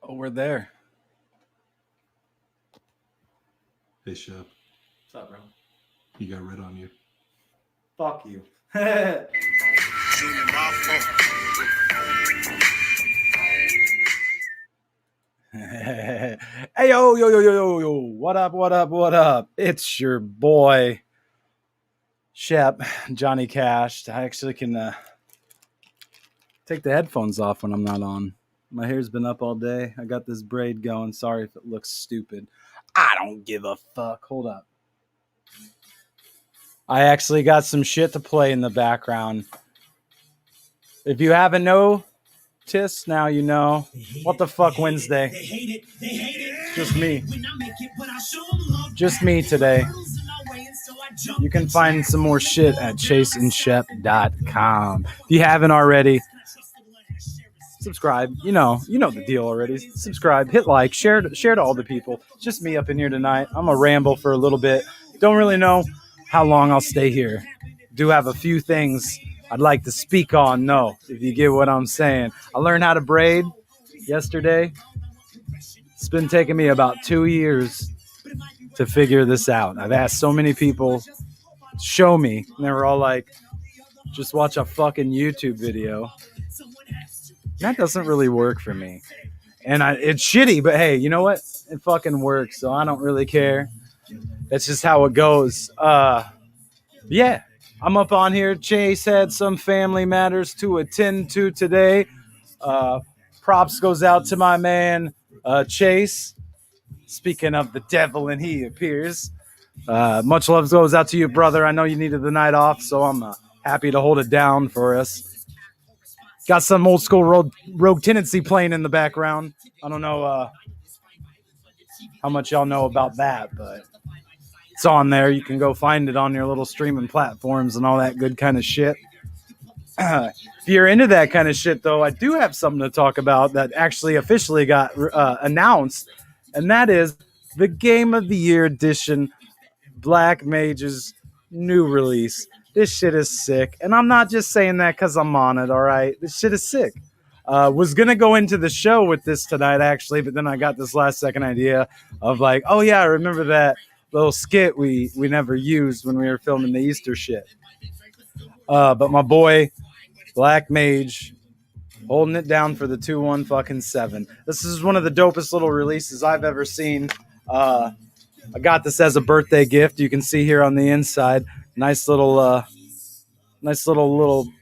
Oh, we're there. Hey, Shep. What's up, bro? You got red on you. Fuck you. Hey, yo. What up? It's your boy, Shep, Johnny Cash. I actually can take the headphones off when I'm not on. My hair's been up all day. I got this braid going. Sorry if it looks stupid. I don't give a fuck. Hold up. I actually got some shit to play in the background. If you haven't noticed, now you know. What the fuck, Wednesday? Just me. Just me today. You can find some more shit at chaseandshep.com. If you haven't already, subscribe. You know the deal already. Subscribe, hit like, share to all the people. It's just me up in here tonight. I'm gonna ramble for a little bit. Don't really know how long I'll stay here. Do have a few things I'd like to speak on. No, if you get what I'm saying. I learned how to braid yesterday. It's been taking me about 2 years to figure this out. I've asked so many people to show me, and they were all like, just watch a fucking YouTube video. That doesn't really work for me. And it's shitty, but hey, you know what? It fucking works, so I don't really care. That's just how it goes. Yeah, I'm up on here. Chase had some family matters to attend to today. Props goes out to my man, Chase. Speaking of the devil and he appears. Much love goes out to you, brother. I know you needed the night off, so I'm happy to hold it down for us. Got some old school Rogue Tendency playing in the background. I don't know how much y'all know about that, but it's on there. You can go find it on your little streaming platforms and all that good kind of shit. If you're into that kind of shit, though, I do have something to talk about that actually officially got announced, and that is the Game of the Year edition Black Mage's new release. This shit is sick, and I'm not just saying that because I'm on it, all right? This shit is sick. Was going to go into the show with this tonight, actually, but then I got this last-second idea of like, oh, yeah, I remember that little skit we never used when we were filming the Easter shit. But my boy, Black Mage, holding it down for the 2-1-7. This is one of the dopest little releases I've ever seen. I got this as a birthday gift. You can see here on the inside, nice little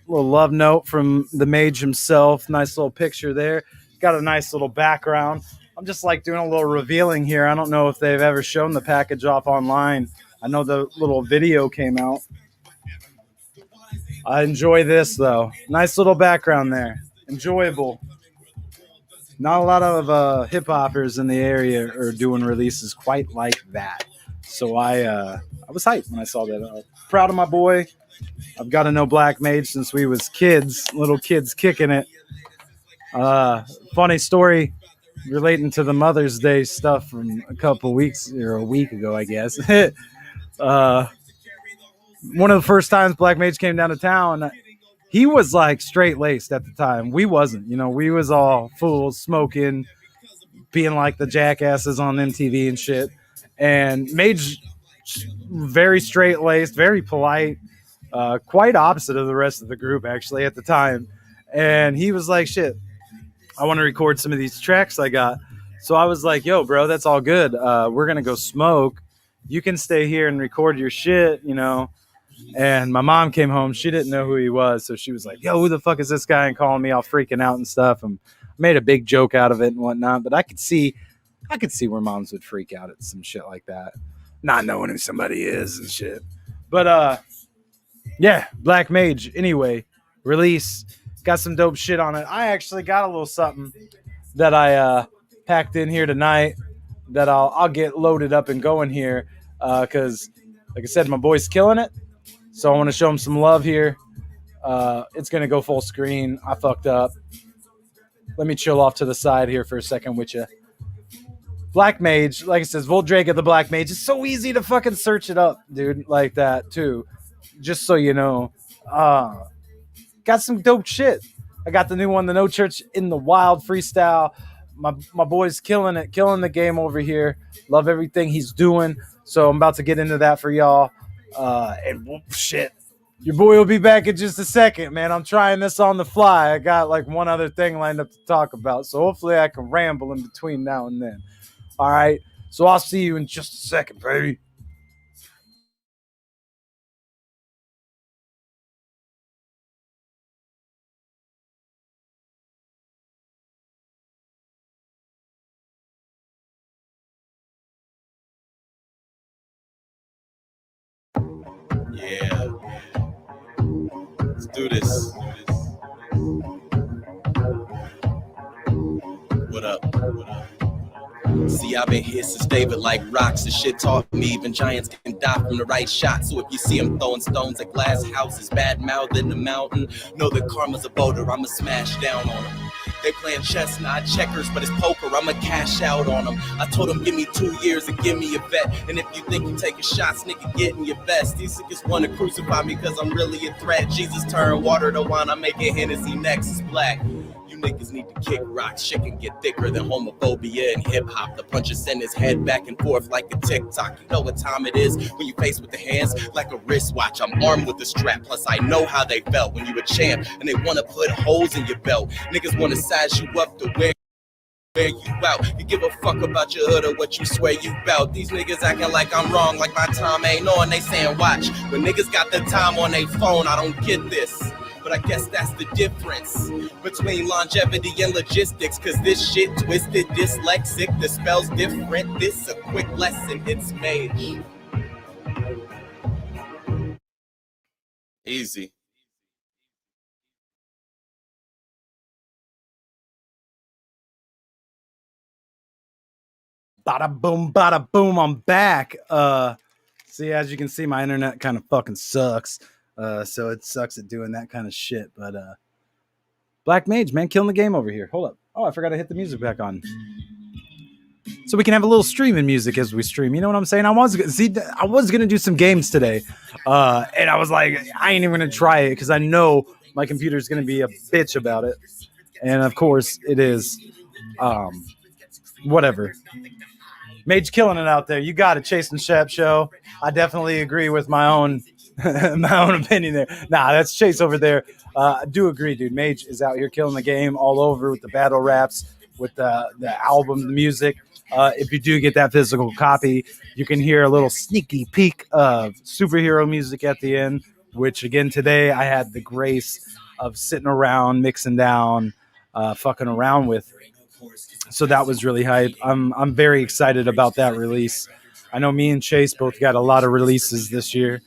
love note from the mage himself. Nice little picture there. Got a nice little background. I'm just like doing a little revealing here. I don't know if they've ever shown the package off online. I know the little video came out. I enjoy this though. Nice little background there. Enjoyable. Not a lot of hip hoppers in the area are doing releases quite like that. So I was hyped when I saw that. Proud of my boy. I've got to know Black Mage since we was kids, little kids kicking it. Funny story relating to the Mother's Day stuff from a couple weeks or a week ago, I guess. One of the first times Black Mage came down to town, he was like straight laced at the time. We wasn't, we was all fools, smoking, being like the jackasses on MTV and shit. And Mage, very straight laced, very polite, quite opposite of the rest of the group actually at the time. And he was like, shit, I want to record some of these tracks I got. So I was like, yo, bro, that's all good. We're going to go smoke. You can stay here and record your shit, And my mom came home. She didn't know who he was. So she was like, yo, who the fuck is this guy? And calling me all freaking out and stuff. And made a big joke out of it and whatnot. But I could see where moms would freak out at some shit like that. Not knowing who somebody is and shit. But, yeah, Black Mage. Anyway, release. Got some dope shit on it. I actually got a little something that I packed in here tonight that I'll get loaded up and going here. Because, like I said, my boy's killing it. So I want to show him some love here. It's going to go full screen. I fucked up. Let me chill off to the side here for a second with you. Black Mage, like I said, Voldrake of the Black Mage. It's so easy to fucking search it up, dude, like that, too. Just so you know. Got some dope shit. I got the new one, the No Church in the Wild freestyle. my boy's killing it, killing the game over here. Love everything he's doing. So I'm about to get into that for y'all. And shit, your boy will be back in just a second, man. I'm trying this on the fly. I got like one other thing lined up to talk about, so hopefully I can ramble in between now and then. All right, so I'll see you in just a second, baby. Yeah. Let's do this. What up? What up? See, I've been here since David like rocks. This shit taught me even giants can die from the right shot. So if you see them throwing stones at glass houses, bad mouth in the mountain, know that karma's a boulder. I'ma smash down on them. They playing chess, not checkers, but it's poker. I'ma cash out on them. I told them, give me 2 years and give me a vet. And if you think you taking shots, nigga, get in your vest. These niggas wanna crucify me cause I'm really a threat. Jesus turned water to wine, I'm making Hennessy next is black. You niggas need to kick rocks. Shit can get thicker than homophobia and hip-hop. The puncher send his head back and forth like a TikTok. You know what time it is when you face with the hands like a wristwatch. I'm armed with a strap, plus I know how they felt when you a champ and they wanna put holes in your belt. Niggas wanna size you up to wear you out. You give a fuck about your hood or what you swear you bout. These niggas acting like I'm wrong, like my time ain't on. They saying watch. When niggas got the time on their phone, I don't get this. But I guess that's the difference between longevity and logistics. Cause this shit twisted, dyslexic, the spell's different. This a quick lesson, it's mage. Easy. Bada boom, I'm back. See, as you can see, my internet kind of fucking sucks. So it sucks at doing that kind of shit. But Black Mage, man, killing the game over here. Hold up. Oh, I forgot to hit the music back on. So we can have a little streaming music as we stream. You know what I'm saying? I was gonna do some games today, and I was like, I ain't even gonna try it because I know my computer's gonna be a bitch about it. And of course, it is. Whatever. Mage killing it out there. You got it, Chase and Shep show. I definitely agree with my own opinion there. Nah, that's Chase over there. I do agree, dude. Mage is out here killing the game all over with the battle raps, with the album, the music. If you do get that physical copy, you can hear a little sneaky peek of superhero music at the end, which again today I had the grace of sitting around, mixing down, fucking around with. So that was really hype. I'm very excited about that release. I know me and Chase both got a lot of releases this year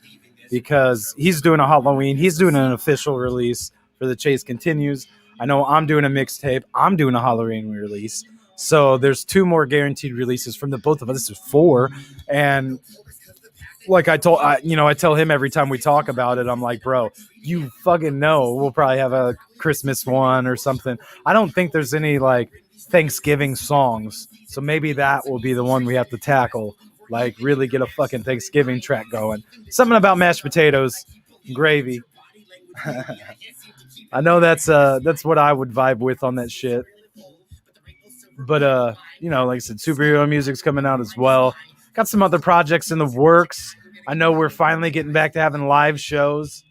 because he's doing a Halloween. He's doing an official release for the Chase Continues. I know I'm doing a mixtape. I'm doing a Halloween release. So there's 2 more guaranteed releases from the both of us. This is 4. And like I tell him every time we talk about it, I'm like, bro, you fucking know we'll probably have a Christmas one or something. I don't think there's any like Thanksgiving songs. So maybe that will be the one we have to tackle. Like really get a fucking Thanksgiving track going. Something about mashed potatoes, gravy. I know that's what I would vibe with on that shit. But like I said, superhero music's coming out as well. Got some other projects in the works. I know we're finally getting back to having live shows.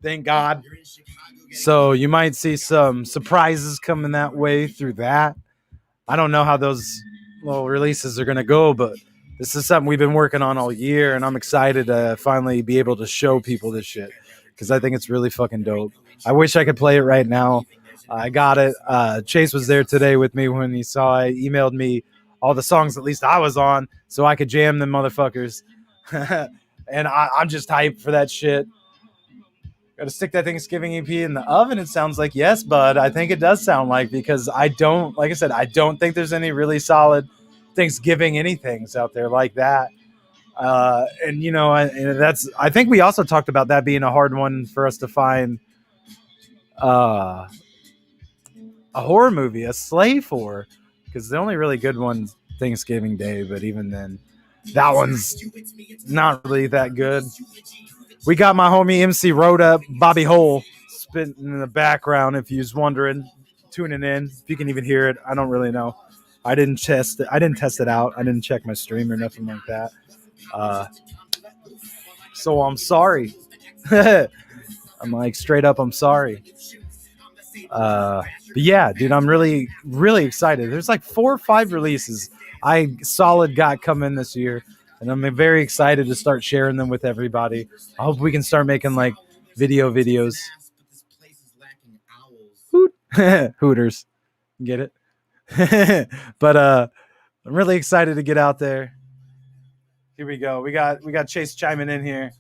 Thank God. So you might see some surprises coming that way through that. I don't know how those little releases are going to go, but this is something we've been working on all year, and I'm excited to finally be able to show people this shit because I think it's really fucking dope. I wish I could play it right now. I got it. Chase was there today with me when he saw it. He emailed me all the songs at least I was on so I could jam them motherfuckers. And I'm just hyped for that shit. Got to stick that Thanksgiving EP in the oven. It sounds like yes, bud. I think it does sound like because I don't think there's any really solid Thanksgiving anythings out there like that. And that's. I think we also talked about that being a hard one for us to find. A horror movie, a sleigh for, because the only really good one's Thanksgiving Day, but even then, that one's not really that good. We got my homie MC Rhoda, Bobby Hole, spitting in the background, if you was wondering. tuning in. If you can even hear it, I don't really know. I didn't test it. I didn't test it out. I didn't check my stream or nothing like that. So I'm sorry. I'm like straight up, I'm sorry. But yeah, dude, I'm really, really excited. There's like 4 or 5 releases I got coming this year, and I'm very excited to start sharing them with everybody. I hope we can start making like videos. Hooters, get it? But I'm really excited to get out there. Here we go. We got Chase chiming in here.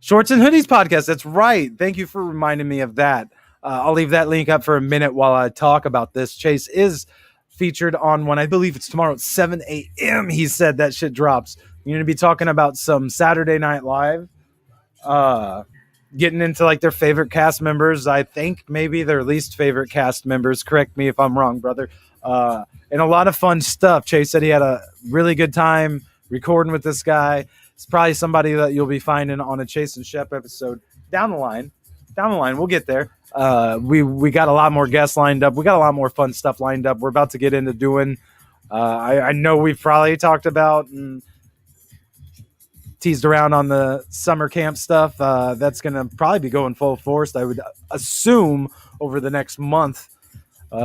Shorts and Hoodies podcast. That's right. Thank you for reminding me of that. I'll leave that link up for a minute while I talk about this. Chase is featured on one. I believe it's tomorrow at 7 a.m. He said that shit drops. You're going to be talking about some Saturday Night Live. Getting into like their favorite cast members. I think maybe their least favorite cast members. Correct me if I'm wrong, brother. And a lot of fun stuff. Chase said he had a really good time recording with this guy. It's probably somebody that you'll be finding on a Chase and Shep episode down the line. We'll get there. We got a lot more guests lined up. We got a lot more fun stuff lined up. We're about to get into doing. I know we've probably talked about and teased around on the summer camp stuff. That's going to probably be going full force, I would assume, over the next month.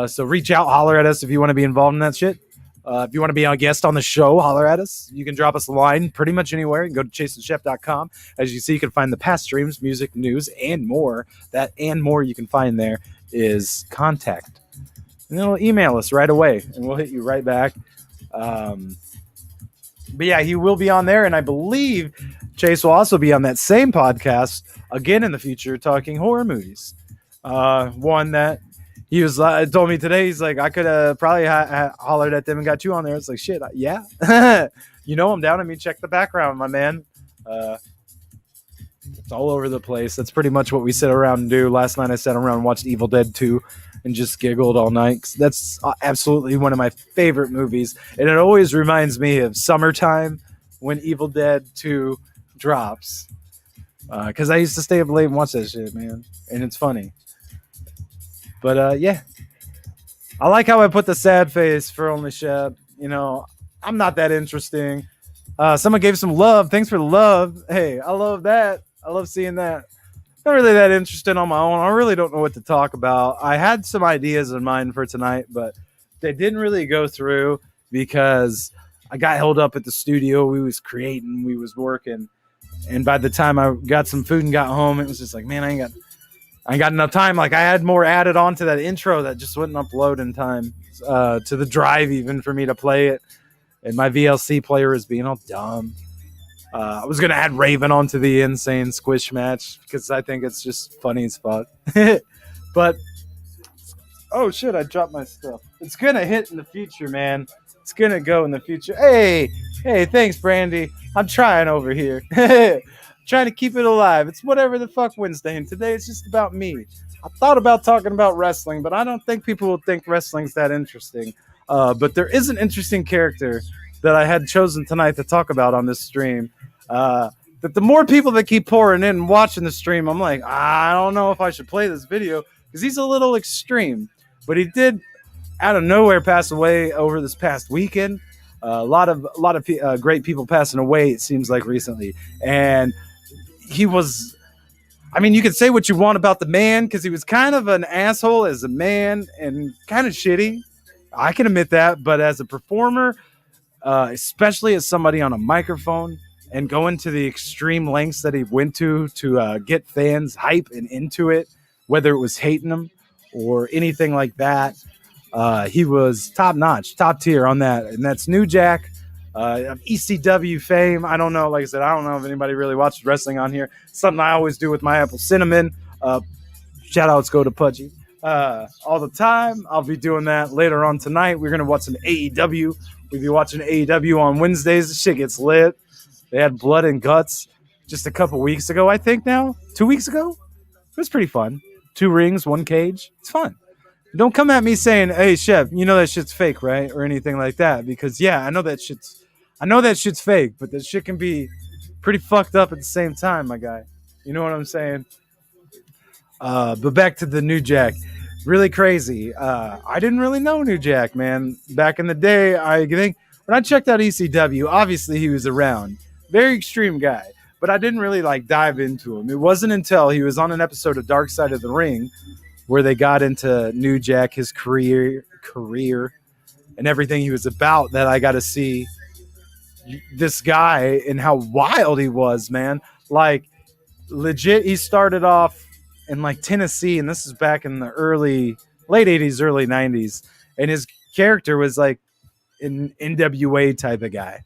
So reach out, holler at us if you want to be involved in that shit. If you want to be a guest on the show, holler at us. You can drop us a line pretty much anywhere. You can go to chaseandchef.com. As you see, you can find the past streams, music, news, and more. That and more you can find there is contact. And then email us right away, and we'll hit you right back. But yeah, he will be on there, and I believe Chase will also be on that same podcast again in the future talking horror movies. One that he was told me today, he's like, I could have probably hollered at them and got you on there. It's like, shit, yeah. I'm down. I mean, check the background, my man. It's all over the place. That's pretty much what we sit around and do. Last night I sat around and watched Evil Dead 2 and just giggled all night. That's absolutely one of my favorite movies. And it always reminds me of summertime when Evil Dead 2 drops. Because I used to stay up late and watch that shit, man. And it's funny. But yeah, I like how I put the sad face for only Shep. I'm not that interesting. Someone gave some love. Thanks for the love. Hey, I love that. I love seeing that. Not really that interested on my own. I really don't know what to talk about. I had some ideas in mind for tonight, but they didn't really go through because I got held up at the studio. We was creating, we was working. And by the time I got some food and got home, it was just like, man, I ain't got enough time. Like, I had more added on to that intro that just wouldn't upload in time to the drive even for me to play it. And my VLC player is being all dumb. I was going to add Raven onto the insane squish match because I think it's just funny as fuck. But, oh shit, I dropped my stuff. It's going to hit in the future, man. It's going to go in the future. Hey, thanks, Brandy. I'm trying over here. Trying to keep it alive. It's whatever the fuck Wednesday, and today it's just about me. I thought about talking about wrestling, but I don't think people will think wrestling's that interesting. But there is an interesting character that I had chosen tonight to talk about on this stream. That the more people that keep pouring in and watching the stream, I'm like, I don't know if I should play this video because he's a little extreme. But he did, out of nowhere, pass away over this past weekend. A lot of great people passing away, it seems like, recently. And he was, I mean, you could say what you want about the man because he was kind of an asshole as a man and kind of shitty. I can admit that. But as a performer, especially as somebody on a microphone and going to the extreme lengths that he went to get fans hype and into it, whether it was hating him or anything like that, he was top notch, top tier on that. And that's New Jack. Of ECW fame. I don't know. Like I said, I don't know if anybody really watches wrestling on here. Something I always do with my apple cinnamon. Shout outs go to Pudgy. All the time. I'll be doing that later on tonight. We're going to watch some AEW. We'll be watching AEW on Wednesdays. The shit gets lit. They had Blood and Guts just a couple weeks ago, I think now. 2 weeks ago? It was pretty fun. 2 rings, 1 cage. It's fun. Don't come at me saying, hey, Shep, you know that shit's fake, right? Or anything like that. Because, yeah, I know that shit's fake, but that shit can be pretty fucked up at the same time, my guy. You know what I'm saying? But back to the New Jack. really crazy. I didn't really know New Jack, man. Back in the day, I think when I checked out ECW, obviously he was around. Very extreme guy. But I didn't really like dive into him. It wasn't until he was on an episode of Dark Side of the Ring where they got into New Jack, his career, and everything he was about, that I got to see this guy and how wild he was, man. Like, legit, he started off in like Tennessee, and this is back in the late 80s, early 90s, and his character was like an NWA type of guy,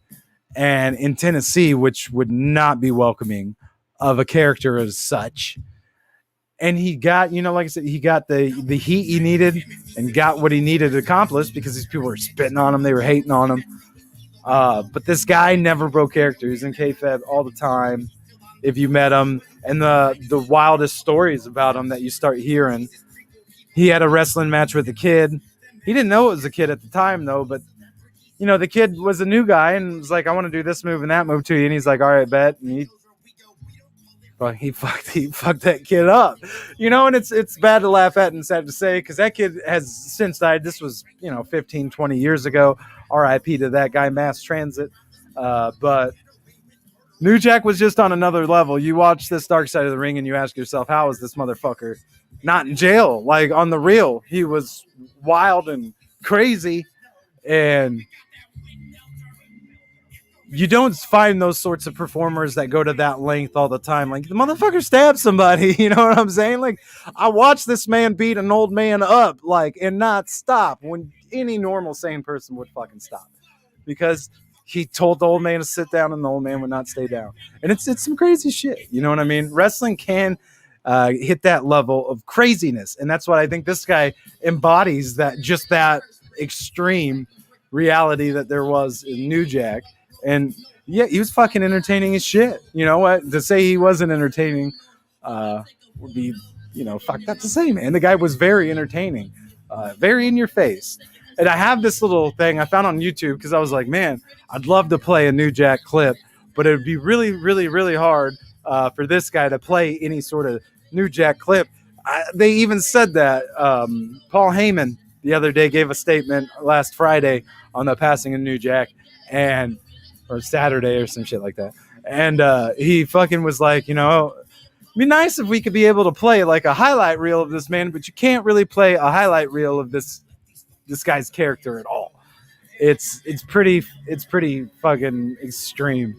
and in Tennessee, which would not be welcoming of a character as such. And he got, like I said, he got the heat he needed and got what he needed to accomplish, because these people were spitting on him, they were hating on him. But this guy never broke character. He's in kayfabe all the time. If you met him, and the wildest stories about him that you start hearing, he had a wrestling match with a kid. He didn't know it was a kid at the time, though, but the kid was a new guy and was like, I want to do this move and that move to you. And he's like, all right, bet. And he fucked that kid up, and it's bad to laugh at and sad to say, because that kid has since died. This was 15, 20 years ago. RIP to that guy, mass transit. But New Jack was just on another level. You watch this Dark Side of the Ring and you ask yourself, how is this motherfucker not in jail? Like, on the real, he was wild and crazy, and you don't find those sorts of performers that go to that length all the time. Like, the motherfucker stabbed somebody, you know what I'm saying? Like, I watched this man beat an old man up, like, and not stop, when any normal sane person would fucking stop, because he told the old man to sit down and the old man would not stay down. And it's some crazy shit, you know what I mean? Wrestling can hit that level of craziness, and that's what I think this guy embodies, that extreme reality that there was in New Jack. And yeah, he was fucking entertaining as shit. You know what? To say he wasn't entertaining would be, fuck that to say, man. The guy was very entertaining, very in your face. And I have this little thing I found on YouTube, because I was like, man, I'd love to play a New Jack clip, but it would be really, really, really hard for this guy to play any sort of New Jack clip. They even said that Paul Heyman the other day gave a statement last Friday on the passing of New Jack, or Saturday or some shit like that. And he fucking was like, it'd be nice if we could be able to play like a highlight reel of this man, but you can't really play a highlight reel of this guy's character at all. It's pretty fucking extreme.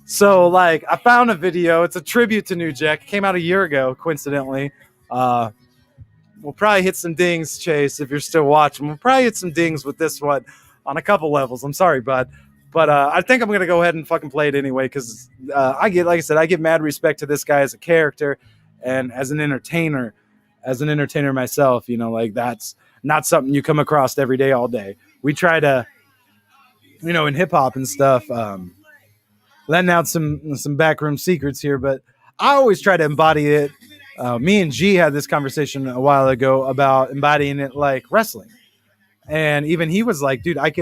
So, like, I found a video. It's a tribute to New Jack. It came out a year ago, coincidentally. We'll probably hit some dings, Chase, if you're still watching. We'll probably hit some dings with this one on a couple levels. I'm sorry, bud. But I think I'm going to go ahead and fucking play it anyway, because I give mad respect to this guy as a character and as an entertainer myself. Like, that's not something you come across every day, all day. We try to, in hip hop and stuff, letting out some backroom secrets here, but I always try to embody it. Me and G had this conversation a while ago about embodying it like wrestling. And even he was like, dude, I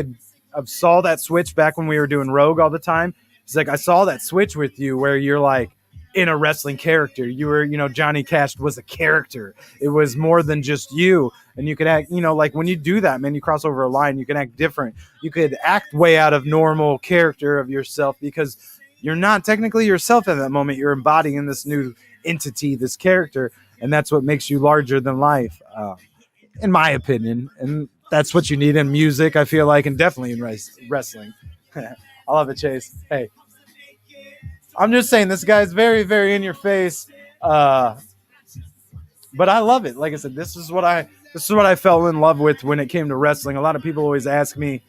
saw that switch back when we were doing Rogue all the time. He's like, I saw that switch with you where you're like in a wrestling character. You were, Johnny Cash was a character. It was more than just you. And you could act, like when you do that, man, you cross over a line, you can act different. You could act way out of normal character of yourself, because you're not technically yourself at that moment. You're embodying this new entity, this character. And that's what makes you larger than life, in my opinion. And that's what you need in music, I feel like, and definitely in wrestling. I love it, Chase. Hey, I'm just saying, this guy's very, very in your face, but I love it. Like I said, this is what I fell in love with when it came to wrestling. A lot of people always ask me,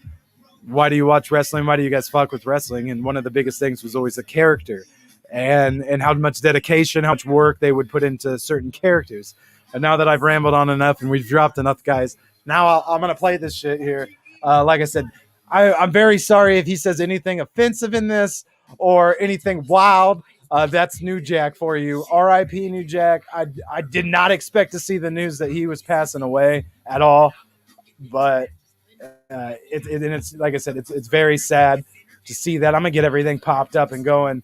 why do you watch wrestling? Why do you guys fuck with wrestling? And one of the biggest things was always the character, and how much dedication, how much work they would put into certain characters. And now that I've rambled on enough and we've dropped enough guys, now I'm going to play this shit here. Like I said, I'm very sorry if he says anything offensive in this or anything wild. That's New Jack for you. R.I.P. New Jack. I did not expect to see the news that he was passing away at all. But it's like I said, it's very sad to see that. I'm going to get everything popped up and going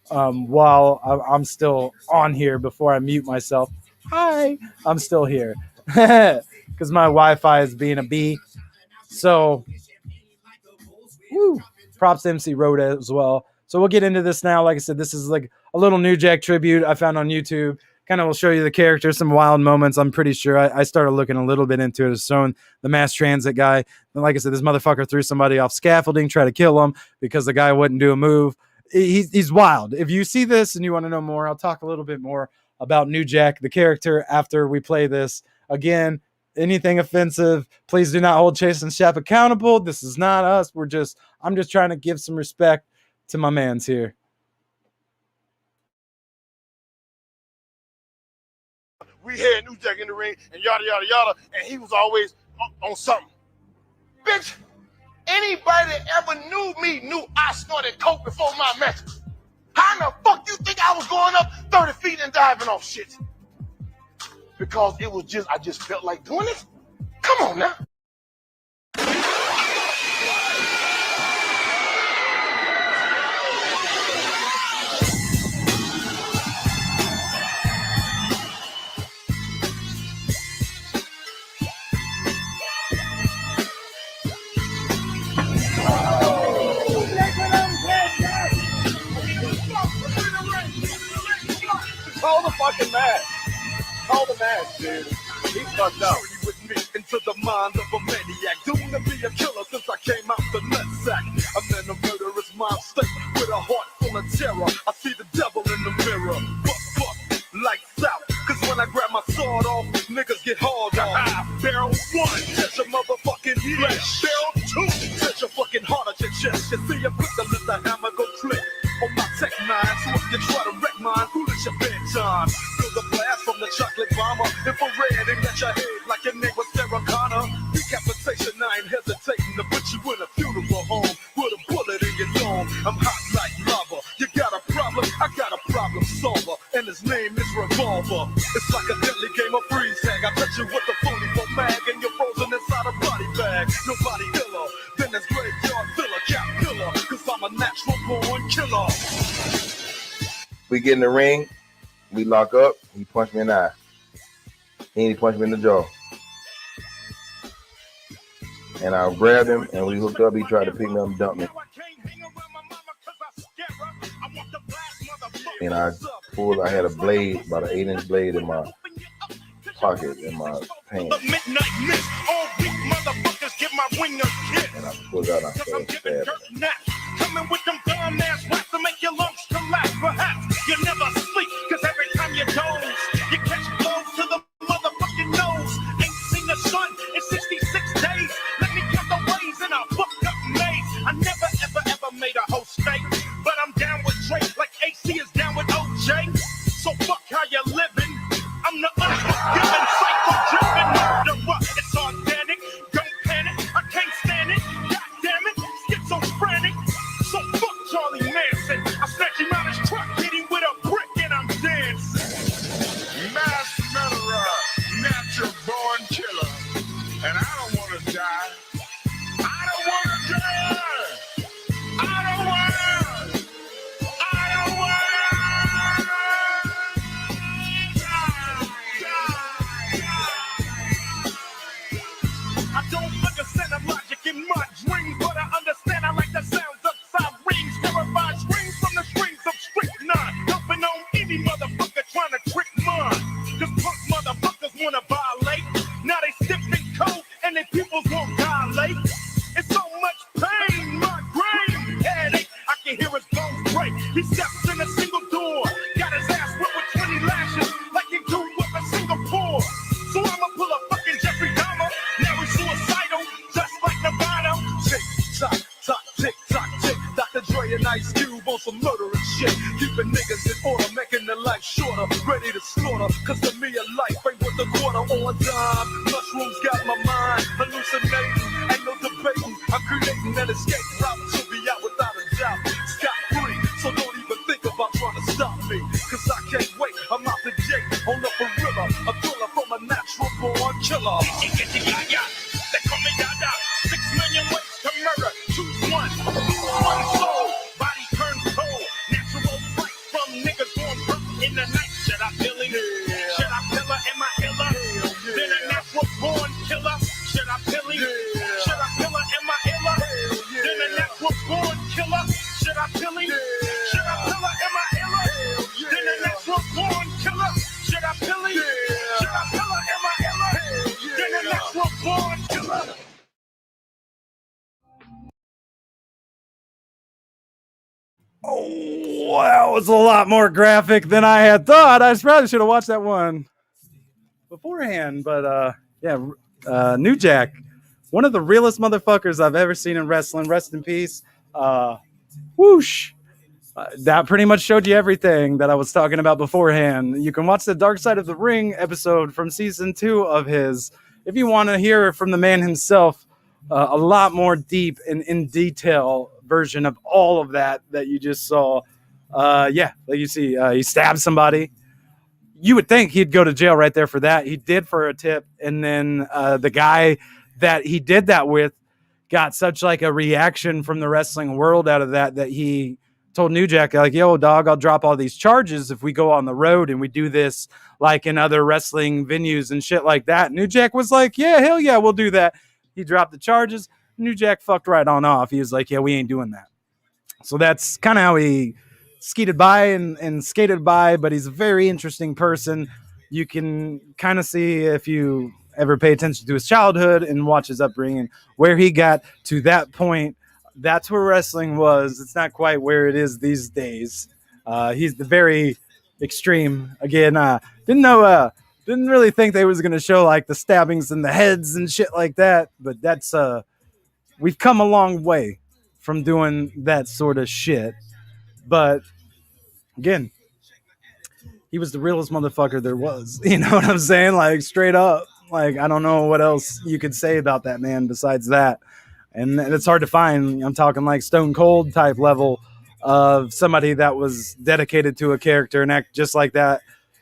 while I'm still on here before I mute myself. Hi, I'm still here. because my Wi-Fi is being a bee. So, woo, props to MC Rhoda as well. So we'll get into this now. Like I said, this is like a little New Jack tribute I found on YouTube. Kind of will show you the character, some wild moments. I'm pretty sure I started looking a little bit into it. Showing the mass transit guy. And like I said, this motherfucker threw somebody off scaffolding, tried to kill him because the guy wouldn't do a move. He's wild. If you see this and you want to know more, I'll talk a little bit more about New Jack, the character, after we play this. Again, anything offensive, please do not hold Chase and Shep accountable. This is not us. I'm just trying to give some respect to my mans here. We had New Jack in the ring and yada, yada, yada, and he was always on something. Bitch, anybody that ever knew me knew I snorted coke before my match. How in the fuck you think I was going up 30 feet and diving off shit? Because it was just, I just felt like doing it. Come on now. Call the fucking match. Call the match, dude. He's fucked up. With me into the mind of a maniac, doomed to be a killer since I came out the nutsack. I'm in a murderous mind state with a heart full of terror. I see the devil in the mirror. Fuck, lights out. Cause when I grab my sword off, niggas get hauled off. Barrel 1, touch your motherfucking head. Barrel 2, touch your fucking heart at your chest. You see, I'm quick to let the hammer go click on my tech 9, so if you try to wreck mine, foolish your bedtime. Feel the blast from the chocolate bomber, infrared, and let your head like your name was Sarah Connor. Decapitation, I ain't hesitating to put you in a funeral home with a bullet in your dome. I'm hot like lava. You got a problem? I got a problem solver, and his name is Revolver. It's like a deadly game of freeze tag. I touch you with a 44 mag, and you're frozen inside a body bag. Nobody iller than this graveyard filler, cat killer, cause I'm a natural born killer. We get in the ring, we lock up, he punched me in the eye. He punched me in the jaw. And I grabbed him and we hooked up. He tried to pick me up and dump me. And I had a blade, about an 8-inch blade in my pocket, in my pants. And I pulled out and I started stabbing. Coming with them dumb ass raps to make your lungs collapse. Perhaps you never sleep, cause every time you doze, you catch blows to the motherfucking nose. Ain't seen the sun in 66 days. Let me count the ways in a fucked up maze. I never ever made a whole state, but I'm down with Drake like AC is down with OJ. So fuck how you living. I'm the unforgiving, psycho-driven murderer. It's organic, don't panic, I can't stand it. God damn it, schizophrenic. So fuck Charlie Manson. I snatch him out his truck, hit him with a brick, and I'm dancing. Mass murderer, natural born killer. And I don't want to die. I don't want to die. I don't want to. I don't want to. I don't understand the logic in my dreams, but I understand I like the sounds of sirens, terrified screams from the strings of strychnine, dumping on any motherfucker trying to trick mine. Cause punk motherfuckers wanna violate. Now they stiff and cold and their pupils won't dilate. It's so much pain, migraine, headache. I can hear his bones break. He steps in a single door, got his ass whipped with 20 lashes, like he do with a single pour. So I'ma pull a fucking Jeffrey Dahmer. Now he's suicidal, just like Nevada. Tick tock, tock, tick tock, tick. Dr. Dre and Ice Cube on some murderous shit. Keeping niggas in order, making their life shorter. Ready to slaughter, cause to me a life ain't worth a quarter or a dime. Mushrooms got my mind hallucinating. Ain't no debating. I'm creating an escape route to be out without a doubt. Scot free, so don't even think about trying to stop me. Cause I can't wait, I'm out the gate on the gorilla. A thriller from a natural born killer. They call me Dada. 6 million ways to murder. Choose one. One soul. Body turns cold. Natural fight from niggas going broke in the night. Should I kill him? Should I kill her? Am I iller? Then a born killer. Oh, that was a lot more graphic than I had thought. I probably should have watched that one beforehand. But yeah, New Jack, one of the realest motherfuckers I've ever seen in wrestling. Rest in peace. Whoosh. That pretty much showed you everything that I was talking about beforehand. You can watch the Dark Side of the Ring episode from season 2 of his if you want to hear from the man himself. A lot more deep and in detail version of all of that you just saw. Yeah, like you see, he stabbed somebody. You would think he'd go to jail right there for that. He did for a tip, and then the guy that he did that with got such like a reaction from the wrestling world out of that he told New Jack, like, yo, dog, I'll drop all these charges if we go on the road and we do this like in other wrestling venues and shit like that. New Jack was like, yeah, hell yeah, we'll do that. He dropped the charges. New Jack fucked right on off. He was like, yeah, we ain't doing that. So that's kind of how he skated by and skated by, but he's a very interesting person. You can kind of see if you ever pay attention to his childhood and watch his upbringing, where he got to that point. That's where wrestling was. It's not quite where it is these days. He's the very extreme. Again, didn't really think they was going to show like the stabbings in the heads and shit like that. But that's, we've come a long way from doing that sort of shit. But again, he was the realest motherfucker there was. You know what I'm saying? Like straight up. Like, I don't know what else you could say about that man besides that. And it's hard to find. I'm talking like Stone Cold type level of somebody that was dedicated to a character and act just like that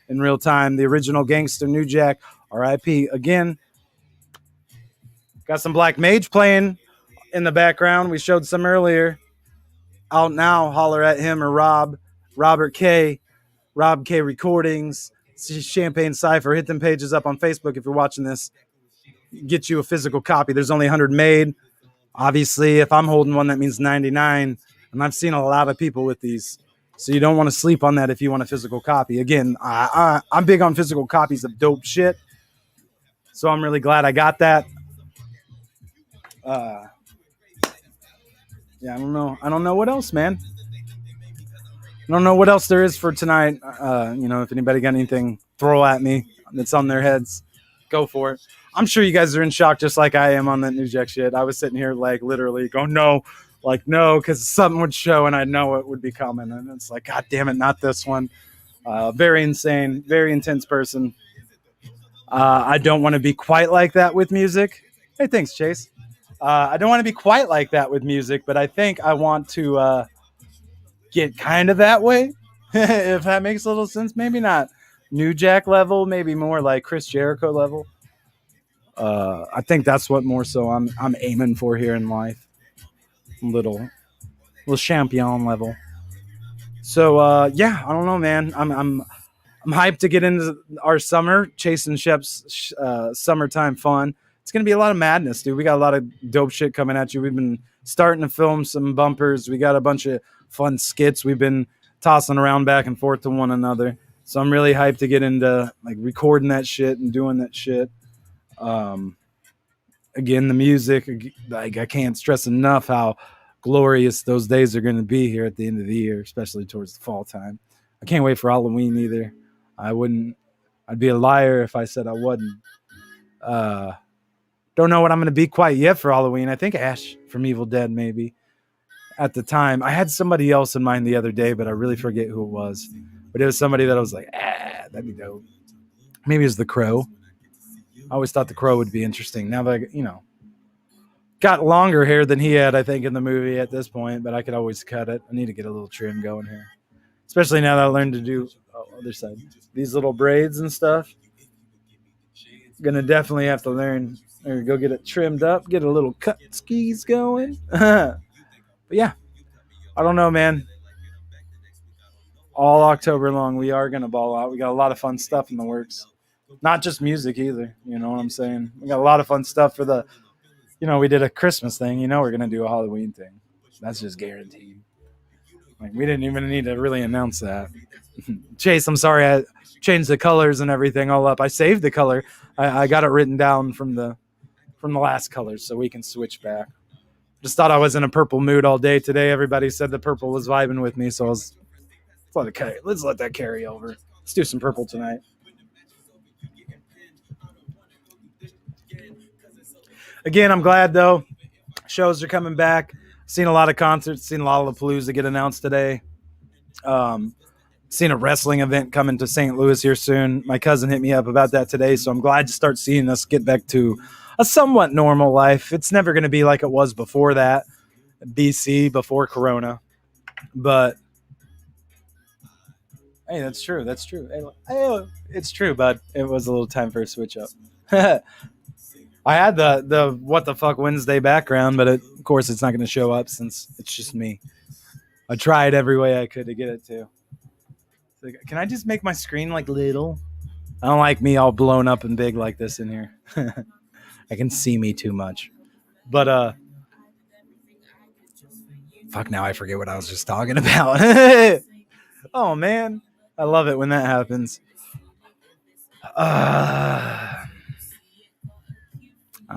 in real time. The original gangster, New Jack, R.I.P. Again, got some Black Mage playing in the background. We showed some earlier. Out now, holler at him or Robert K. Rob K. Recordings, Champagne Cypher. Hit them pages up on Facebook if you're watching this. Get you a physical copy. There's only 100 made. Obviously, if I'm holding one, that means 99. And I've seen a lot of people with these. So you don't want to sleep on that if you want a physical copy. Again, I'm big on physical copies of dope shit. So I'm really glad I got that. Yeah, I don't know. I don't know what else, man. I don't know what else there is for tonight. If anybody got anything, throw at me that's on their heads. Go for it. I'm sure you guys are in shock just like I am on that New Jack shit. I was sitting here like literally going, no, because something would show and I know it would be coming. And it's like, God damn it, not this one. Very insane, very intense person. I don't want to be quite like that with music. Hey, thanks, Chase. I don't want to be quite like that with music, but I think I want to get kind of that way, if that makes a little sense. Maybe not New Jack level, maybe more like Chris Jericho level. I think that's what more so I'm aiming for here in life. Little champion level. So yeah, I don't know, man. I'm hyped to get into our summer, chasing Shep's summertime fun. It's gonna be a lot of madness, dude. We got a lot of dope shit coming at you. We've been starting to film some bumpers. We got a bunch of fun skits we've been tossing around back and forth to one another. So I'm really hyped to get into like recording that shit and doing that shit. Again, the music, like I can't stress enough how glorious those days are going to be here at the end of the year, especially towards the fall time. I can't wait for Halloween either. I'd be a liar if I said I wouldn't. Don't know what I'm going to be quite yet for Halloween. I think Ash from Evil Dead, maybe at the time. I had somebody else in mind the other day, but I really forget who it was. But it was somebody that I was like, that'd be dope. Maybe it was the Crow. I always thought the Crow would be interesting. Now that got longer hair than he had, I think, in the movie at this point, but I could always cut it. I need to get a little trim going here, especially now that I learned to do other side these little braids and stuff. Gonna definitely have to learn or go get it trimmed up, get a little cut skis going. But yeah, I don't know, man. All October long, we are gonna ball out. We got a lot of fun stuff in the works. Not just music either, you know what I'm saying? We got a lot of fun stuff for the, we did a Christmas thing, we're going to do a Halloween thing. That's just guaranteed. Like, we didn't even need to really announce that. Chase, I'm sorry, I changed the colors and everything all up. I saved the color. I got it written down from the from the last colors so we can switch back. Just thought I was in a purple mood all day today. Everybody said the purple was vibing with me, so let's let that carry over. Let's do some purple tonight. Again, I'm glad though. Shows are coming back. Seen a lot of concerts. Seen Lollapalooza get announced today. Seen a wrestling event coming to St. Louis here soon. My cousin hit me up about that today, so I'm glad to start seeing us get back to a somewhat normal life. It's never going to be like it was before that, BC, before Corona. But hey, that's true. That's true. Hey, it's true, bud. It was a little time for a switch up. I had the What the Fuck Wednesday background, but of course it's not going to show up since it's just me. I tried every way I could to get it to. Can I just make my screen like little? I don't like me all blown up and big like this in here. I can see me too much. But fuck, now I forget what I was just talking about. Oh man, I love it when that happens. I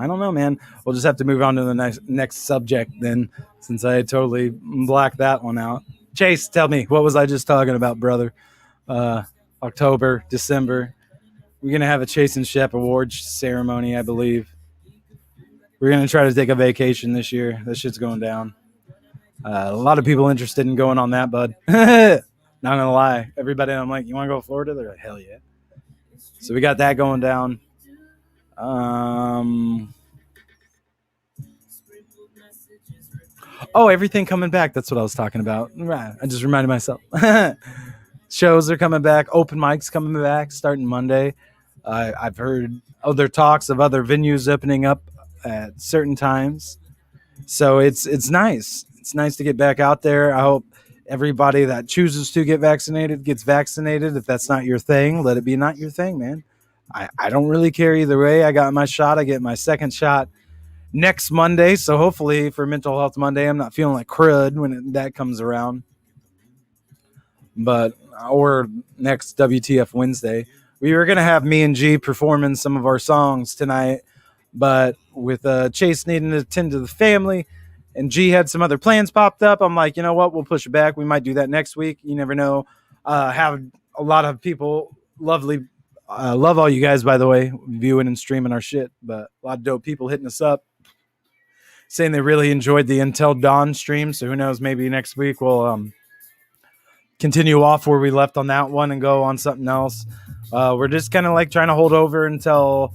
don't know, man. We'll just have to move on to the next subject then, since I totally blacked that one out. Chase, tell me, what was I just talking about, brother? October, December. We're going to have a Chase and Shep awards ceremony, I believe. We're going to try to take a vacation this year. That shit's going down. A lot of people interested in going on that, bud. Not going to lie. Everybody, I'm like, you want to go to Florida? They're like, hell yeah. So we got that going down. Oh, everything coming back. That's what I was talking about. Right. I just reminded myself. Shows are coming back. Open mics coming back starting Monday. I've heard other talks of other venues opening up at certain times. So it's nice. It's nice to get back out there. I hope everybody that chooses to get vaccinated gets vaccinated. If that's not your thing, let it be not your thing, man. I don't really care either way. I got my shot. I get my second shot next Monday. So hopefully for Mental Health Monday, I'm not feeling like crud when that comes around. But or next WTF Wednesday, we were gonna have me and G performing some of our songs tonight, but with Chase needing to attend to the family, and G had some other plans popped up. I'm like, you know what? We'll push it back. We might do that next week. You never know. Have a lot of people, love all you guys, by the way, viewing and streaming our shit. But a lot of dope people hitting us up, saying they really enjoyed the Until Dawn stream. So who knows? Maybe next week we'll continue off where we left on that one and go on something else. We're just kind of like trying to hold over until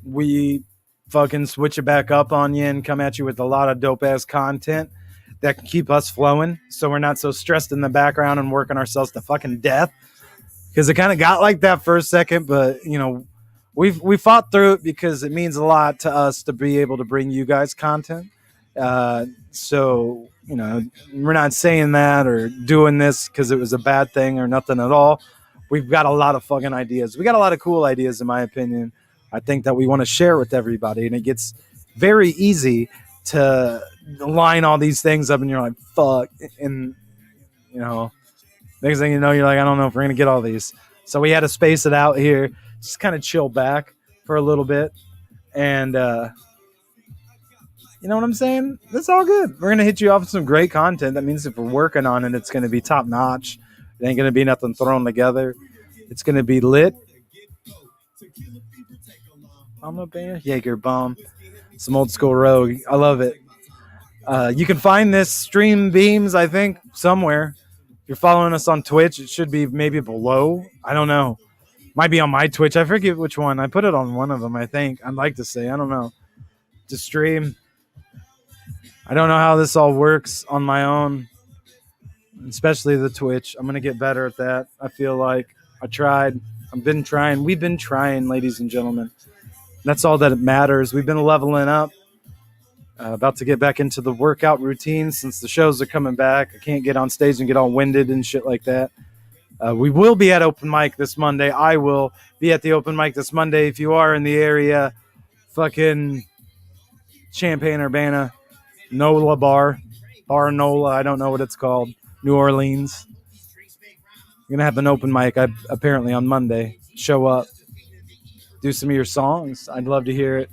we fucking switch it back up on you and come at you with a lot of dope ass content that can keep us flowing, so we're not so stressed in the background and working ourselves to fucking death. Because it kind of got like that for a second, but you know, we fought through it because it means a lot to us to be able to bring you guys content. So, you know, we're not saying that or doing this because it was a bad thing or nothing at all. We've got a lot of fucking ideas. We got a lot of cool ideas, in my opinion. I think that we want to share with everybody, and it gets very easy to line all these things up, and you're like, fuck. And, you know, next thing you know, you're like, I don't know if we're going to get all these. So we had to space it out here, just kind of chill back for a little bit. And, you know what I'm saying? That's all good. We're going to hit you off with some great content. That means if we're working on it, it's going to be top notch. It ain't going to be nothing thrown together. It's going to be lit. I'm a bear. Jaeger bomb. Some old school Rogue. I love it. You can find this stream beams, I think, somewhere. If you're following us on Twitch, it should be maybe below. I don't know. Might be on my Twitch. I forget which one. I put it on one of them, I think. I'd like to say. I don't know. To stream. I don't know how this all works on my own, especially the Twitch. I'm going to get better at that. I feel like I tried. I've been trying. We've been trying, ladies and gentlemen. That's all that matters. We've been leveling up. About to get back into the workout routine since the shows are coming back. I can't get on stage and get all winded and shit like that. We will be at open mic this Monday. I will be at the open mic this Monday. If you are in the area, fucking Champaign-Urbana, Nola Bar Nola, I don't know what it's called, New Orleans. You're going to have an open mic apparently on Monday. Show up. Do some of your songs. I'd love to hear it.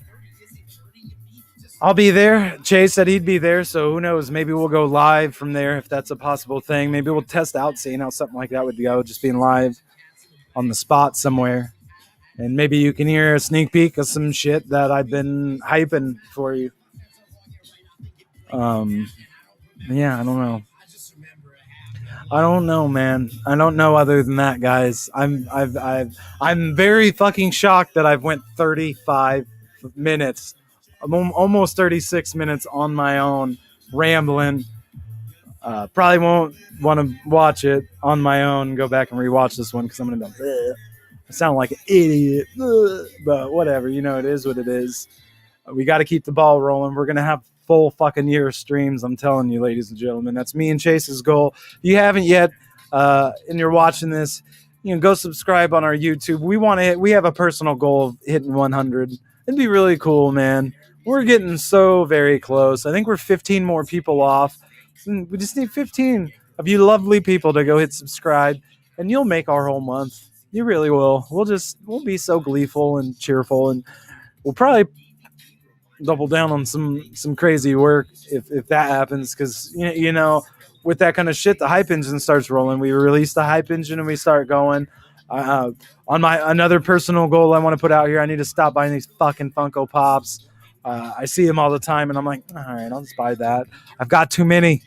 I'll be there. Chase said he'd be there, so who knows? Maybe we'll go live from there if that's a possible thing. Maybe we'll test out seeing how something like that would go, just being live on the spot somewhere. And maybe you can hear a sneak peek of some shit that I've been hyping for you. Yeah, I don't know. I don't know, man. I don't know other than that, guys. I'm very fucking shocked that I've went 35 minutes. I'm almost 36 minutes on my own rambling. Probably won't want to watch it on my own. Go back and rewatch this one because I'm gonna go. Bleh. I sound like an idiot, but whatever. You know, it is what it is. We got to keep the ball rolling. We're gonna have full fucking year of streams. I'm telling you, ladies and gentlemen, that's me and Chase's goal. If you haven't yet, and you're watching this, you know, go subscribe on our YouTube. We have a personal goal of hitting 100. It'd be really cool, man. We're getting so very close. I think we're 15 more people off. We just need 15 of you lovely people to go hit subscribe, and you'll make our whole month. You really will. We'll be so gleeful and cheerful, and we'll probably double down on some crazy work if that happens, because you know, with that kind of shit, the hype engine starts rolling. We release the hype engine and we start going. On my another personal goal I want to put out here, I need to stop buying these fucking Funko Pops. I see them all the time and I'm like, all right, I'll just buy that. I've got too many.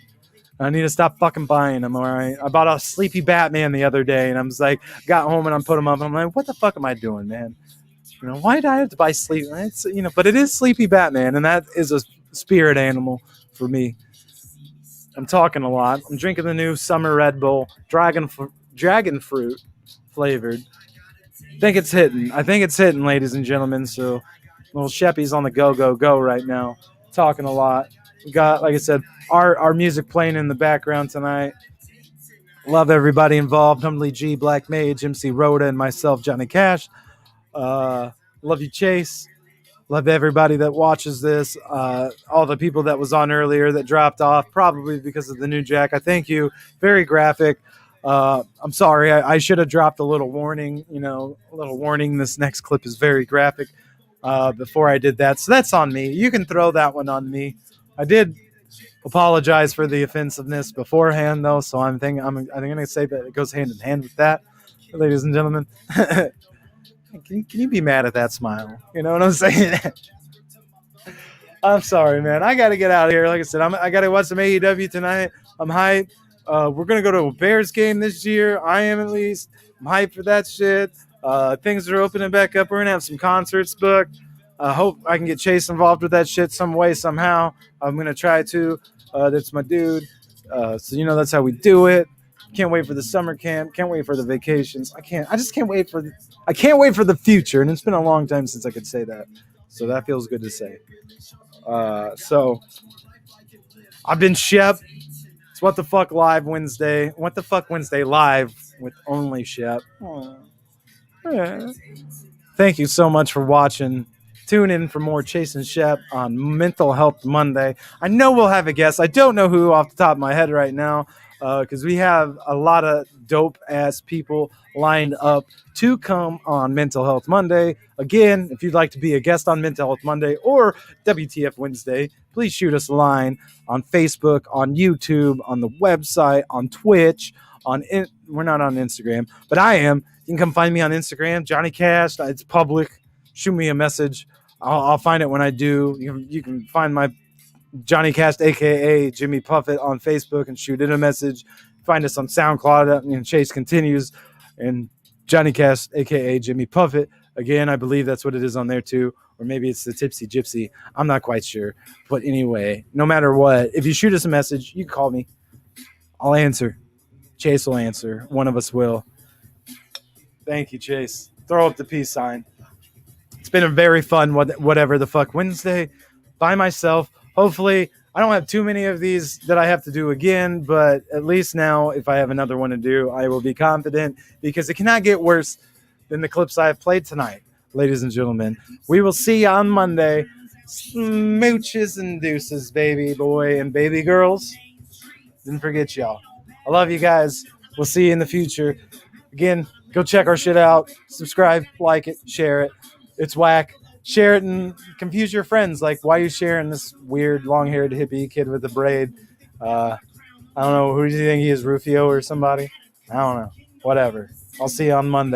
I need to stop fucking buying them. All right. I bought a Sleepy Batman the other day and I was like, got home and I'm putting them up and I'm like, what the fuck am I doing, man? You know, why did I have to buy Sleepy? It's, you know, but it is Sleepy Batman, and that is a spirit animal for me. I'm talking a lot. I'm drinking the new Summer Red Bull, dragon fruit flavored. I think it's hitting, ladies and gentlemen. So, little Sheppy's on the go right now, talking a lot. We got, like I said, our music playing in the background tonight. Love everybody involved. Humbly G, Black Mage, MC Rhoda, and myself, Johnny Cash. Love you, Chase. Love everybody that watches this. All the people that was on earlier that dropped off, probably because of the new jack. I thank you. Very graphic. I'm sorry. I should have dropped a little warning. You know, a little warning. This next clip is very graphic. Before I did that, so that's on me. You can throw that one on me. I did apologize for the offensiveness beforehand, though. So I'm going to say that it goes hand in hand with that, ladies and gentlemen. Can you be mad at that smile? You know what I'm saying? I'm sorry, man. I got to get out of here. Like I said, I got to watch some AEW tonight. I'm hyped. We're going to go to a Bears game this year. I am, at least. I'm hyped for that shit. Things are opening back up. We're going to have some concerts booked. I hope I can get Chase involved with that shit some way, somehow. I'm going to try to. That's my dude. So, you know, that's how we do it. Can't wait for the summer camp. Can't wait for the vacations. I can't wait for the future. And it's been a long time since I could say that. So that feels good to say. So I've been Shep. It's What the Fuck Live Wednesday. What the Fuck Wednesday Live with only Shep. Yeah. Thank you so much for watching. Tune in for more Chase and Shep on Mental Health Monday. I know we'll have a guest. I don't know who off the top of my head right now, because we have a lot of dope-ass people lined up to come on Mental Health Monday. Again, if you'd like to be a guest on Mental Health Monday or WTF Wednesday, please shoot us a line on Facebook, on YouTube, on the website, on Twitch. We're not on Instagram, but I am. You can come find me on Instagram, Johnny Cash. It's public. Shoot me a message. I'll find it when I do. You can find my Johnny Cast, a.k.a. Jimmy Puffett, on Facebook and shoot in a message. Find us on SoundCloud. Chase continues. And Johnny Cast, a.k.a. Jimmy Puffett. Again, I believe that's what it is on there too. Or maybe it's the Tipsy Gypsy. I'm not quite sure. But anyway, no matter what, if you shoot us a message, you can call me. I'll answer. Chase will answer. One of us will. Thank you, Chase. Throw up the peace sign. It's been a very fun whatever the fuck Wednesday by myself. Hopefully, I don't have too many of these that I have to do again, but at least now, if I have another one to do, I will be confident, because it cannot get worse than the clips I have played tonight, ladies and gentlemen. We will see you on Monday. Smooches and deuces, baby boy and baby girls. Didn't forget y'all. I love you guys. We'll see you in the future. Again, go check our shit out. Subscribe, like it, share it. It's whack. share it and confuse your friends. Like, why are you sharing this weird long-haired hippie kid with a braid? I don't know. Who do you think he is, Rufio or somebody? I don't know. Whatever. I'll see you on Monday.